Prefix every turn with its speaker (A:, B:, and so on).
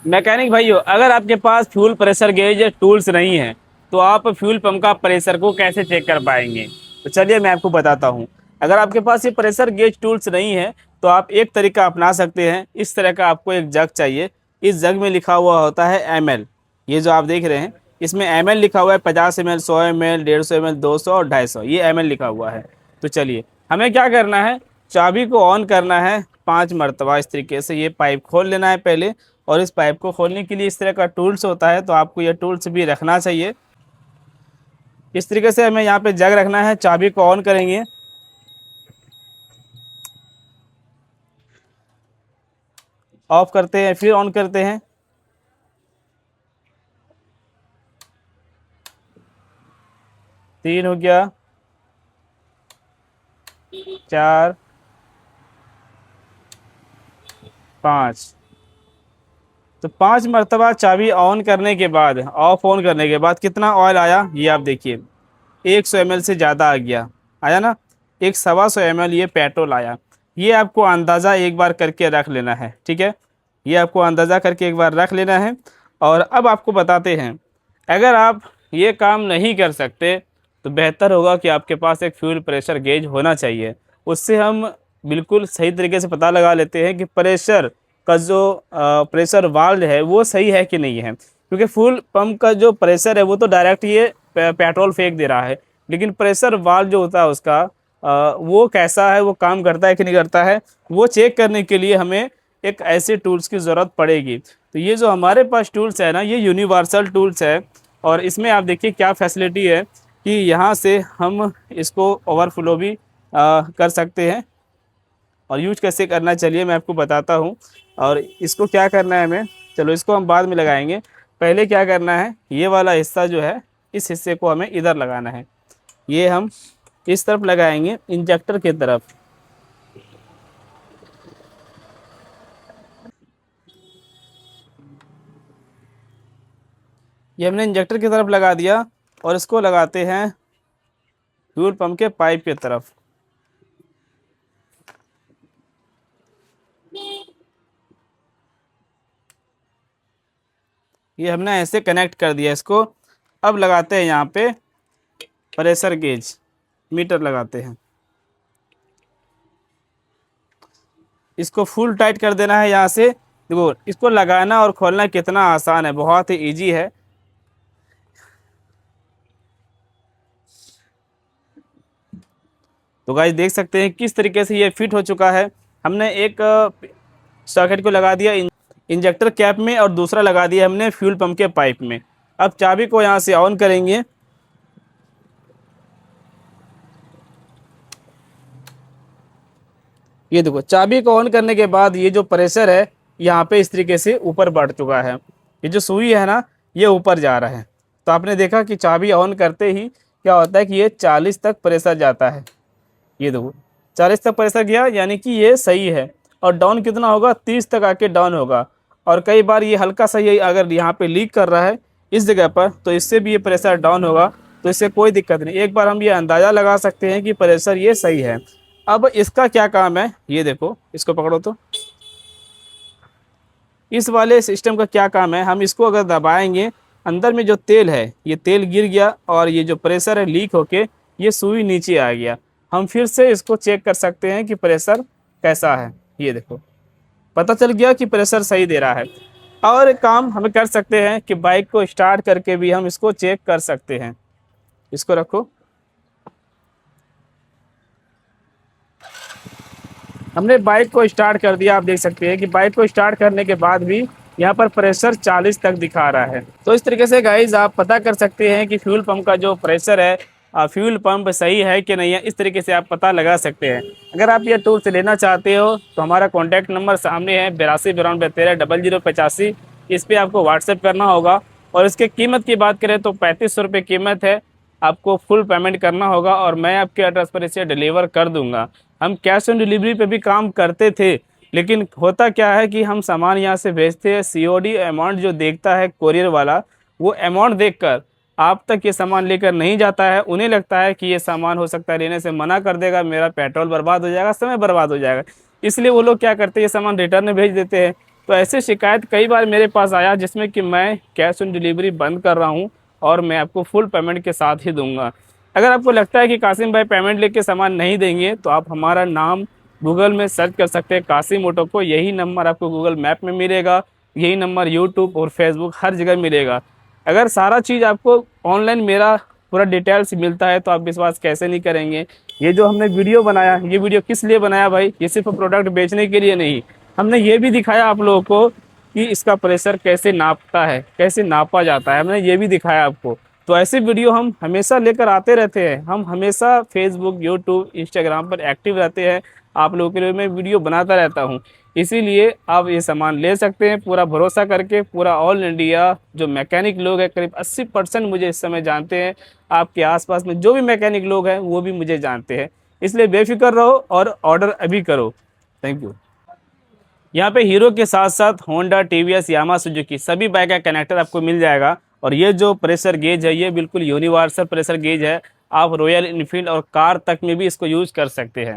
A: Mechanic भाइयों, अगर आपके पास फ्यूल प्रेशर गेज टूल्स नहीं है तो आप फ्यूल पंप का प्रेशर को कैसे चेक कर पाएंगे? तो चलिए मैं आपको बताता हूँ। अगर आपके पास ये प्रेशर गेज टूल्स नहीं है तो आप एक तरीका अपना सकते हैं। इस तरह का आपको एक जग चाहिए। इस जग में लिखा हुआ होता है ml। ये जो आप देख रहे हैं इसमें ml लिखा हुआ है, 50 ml, 100 ml, 150 ml, 200 और 250, ये ml लिखा हुआ है। तो चलिए हमें क्या करना है, चाबी को ऑन करना है 5 मरतबा। इस तरीके से ये पाइप खोल लेना है पहले। और इस पाइप को खोलने के लिए इस तरह का टूल्स होता है, तो आपको ये टूल्स भी रखना चाहिए। इस तरीके से हमें यहाँ पे जग रखना है, चाबी को ऑन करेंगे, ऑफ करते हैं, फिर ऑन करते हैं। 3 हो गया, 4, 5। तो 5 मरतबा चाबी ऑन करने के बाद, ऑफ ऑन करने के बाद कितना ऑयल आया ये आप देखिए। 100 ml से ज़्यादा आ गया, आया ना। 1 सवा 100 ml ये पेट्रोल आया। ये आपको अंदाज़ा एक बार करके रख लेना है, ठीक है। ये आपको अंदाज़ा करके एक बार रख लेना है। और अब आपको बताते हैं, अगर आप ये काम नहीं कर सकते तो बेहतर होगा कि आपके पास एक फ्यूल प्रेशर गेज होना चाहिए। उससे हम बिल्कुल सही तरीके से पता लगा लेते हैं कि प्रेशर का जो प्रेशर वाल्व है वो सही है कि नहीं है। क्योंकि फ्यूल पंप का जो प्रेशर है वो तो डायरेक्ट ये पेट्रोल फेंक दे रहा है, लेकिन प्रेशर वाल्व जो होता है उसका वो कैसा है, वो काम करता है कि नहीं करता है, वो चेक करने के लिए हमें एक ऐसे टूल्स की ज़रूरत पड़ेगी। तो ये जो हमारे पास टूल्स है ना, ये यूनिवर्सल टूल्स है। और इसमें आप देखिए क्या फैसिलिटी है कि यहाँ से हम इसको ओवरफ्लो भी कर सकते हैं। और यूज कैसे करना है चलिए मैं आपको बताता हूँ। और इसको क्या करना है हमें, चलो इसको हम बाद में लगाएंगे। पहले क्या करना है, ये वाला हिस्सा जो है इस हिस्से को हमें इधर लगाना है। ये हम इस तरफ लगाएंगे, इंजेक्टर की तरफ। ये हमने इंजेक्टर की तरफ लगा दिया और इसको लगाते हैं फ्यूल पंप के पाइप की तरफ। ये हमने ऐसे कनेक्ट कर दिया इसको। अब लगाते हैं यहाँ पे प्रेशर गेज, मीटर लगाते हैं। इसको फुल टाइट कर देना है यहाँ से। देखो इसको लगाना और खोलना कितना आसान है, बहुत ही इजी है। तो गाइस देख सकते हैं किस तरीके से ये फिट हो चुका है। हमने एक सॉकेट को लगा दिया इंजेक्टर कैप में और दूसरा लगा दिया हमने फ्यूल पंप के पाइप में। अब चाबी को यहाँ से ऑन करेंगे। ये देखो चाबी को ऑन करने के बाद ये जो प्रेशर है यहाँ पे इस तरीके से ऊपर बढ़ चुका है। ये जो सुई है ना ये ऊपर जा रहा है। तो आपने देखा कि चाबी ऑन करते ही क्या होता है कि ये 40 तक प्रेशर जाता है। ये देखो 40 तक प्रेशर गया, यानी कि ये सही है। और डाउन कितना होगा, 30 तक आके डाउन होगा। और कई बार ये हल्का सा ये अगर यहाँ पे लीक कर रहा है इस जगह पर, तो इससे भी ये प्रेशर डाउन होगा। तो इससे कोई दिक्कत नहीं, एक बार हम ये अंदाज़ा लगा सकते हैं कि प्रेशर ये सही है। अब इसका क्या काम है, ये देखो इसको पकड़ो तो। इस वाले सिस्टम का क्या काम है, हम इसको अगर दबाएंगे अंदर में जो तेल है ये तेल गिर गया और ये जो प्रेशर है लीक होके ये सुई नीचे आ गया। हम फिर से इसको चेक कर सकते हैं कि प्रेशर कैसा है। ये देखो पता चल गया कि प्रेशर सही दे रहा है। और एक काम हमें कर सकते हैं कि बाइक को स्टार्ट करके भी हम इसको चेक कर सकते हैं। इसको रखो, हमने बाइक को स्टार्ट कर दिया। आप देख सकते हैं कि बाइक को स्टार्ट करने के बाद भी यहाँ पर प्रेशर 40 तक दिखा रहा है। तो इस तरीके से गाइज आप पता कर सकते हैं कि फ्यूल पंप का जो प्रेशर है, फ्यूल पंप सही है कि नहीं है। इस तरीके से आप पता लगा सकते हैं। अगर आप ये टूल्स लेना चाहते हो तो हमारा कॉन्टैक्ट नंबर सामने है, 82 92 13 0085। इस पर आपको व्हाट्सएप करना होगा। और इसके कीमत की बात करें तो 3500 रुपये कीमत है। आपको फुल पेमेंट करना होगा और मैं आपके एड्रेस पर इसे डिलीवर कर दूंगा। हम कैश ऑन डिलीवरी पे भी काम करते थे, लेकिन होता क्या है कि हम सामान यहाँ से भेजते हैं, सीओडी अमाउंट जो देखता है कोरियर वाला, वो अमाउंट देखकर आप तक ये सामान लेकर नहीं जाता है। उन्हें लगता है कि ये सामान हो सकता है लेने से मना कर देगा, मेरा पेट्रोल बर्बाद हो जाएगा, समय बर्बाद हो जाएगा। इसलिए वो लोग क्या करते हैं, ये सामान रिटर्न भेज देते हैं। तो ऐसे शिकायत कई बार मेरे पास आया जिसमें कि मैं कैश ऑन डिलीवरी बंद कर रहा हूँ और मैं आपको फुल पेमेंट के साथ ही दूंगा। अगर आपको लगता है कि कासिम भाई पेमेंट लेके सामान नहीं देंगे तो आप हमारा नाम गूगल में सर्च कर सकते हैं, कासिम ऑटो को। यही नंबर आपको गूगल मैप में मिलेगा, यही नंबर यूट्यूब और फेसबुक हर जगह मिलेगा। अगर सारा चीज़ आपको ऑनलाइन मेरा पूरा डिटेल्स मिलता है तो आप विश्वास कैसे नहीं करेंगे। ये जो हमने वीडियो बनाया, ये वीडियो किस लिए बनाया भाई? ये सिर्फ प्रोडक्ट बेचने के लिए नहीं, हमने ये भी दिखाया आप लोगों को कि इसका प्रेशर कैसे नापता है, कैसे नापा जाता है, हमने ये भी दिखाया आपको। तो ऐसे वीडियो हम हमेशा लेकर आते रहते हैं। हम हमेशा फेसबुक, यूट्यूब, इंस्टाग्राम पर एक्टिव रहते हैं। आप लोगों के लिए मैं वीडियो बनाता रहता हूँ। इसीलिए आप ये सामान ले सकते हैं पूरा भरोसा करके। पूरा ऑल इंडिया जो मैकेनिक लोग हैं, करीब 80% मुझे इस समय जानते हैं। आपके आसपास में जो भी मैकेनिक लोग हैं वो भी मुझे जानते हैं। इसलिए बेफिक्र रहो और ऑर्डर अभी करो। Thank you. यहाँ पे हीरो के साथ साथ होंडा, टीवीएस, यामा, सुजुकी सभी बाइक का कनेक्टर आपको मिल जाएगा। और ये जो प्रेशर गेज है ये बिल्कुल यूनिवर्सल प्रेशर गेज है। आप रॉयल इनफील्ड और कार तक में भी इसको यूज कर सकते हैं।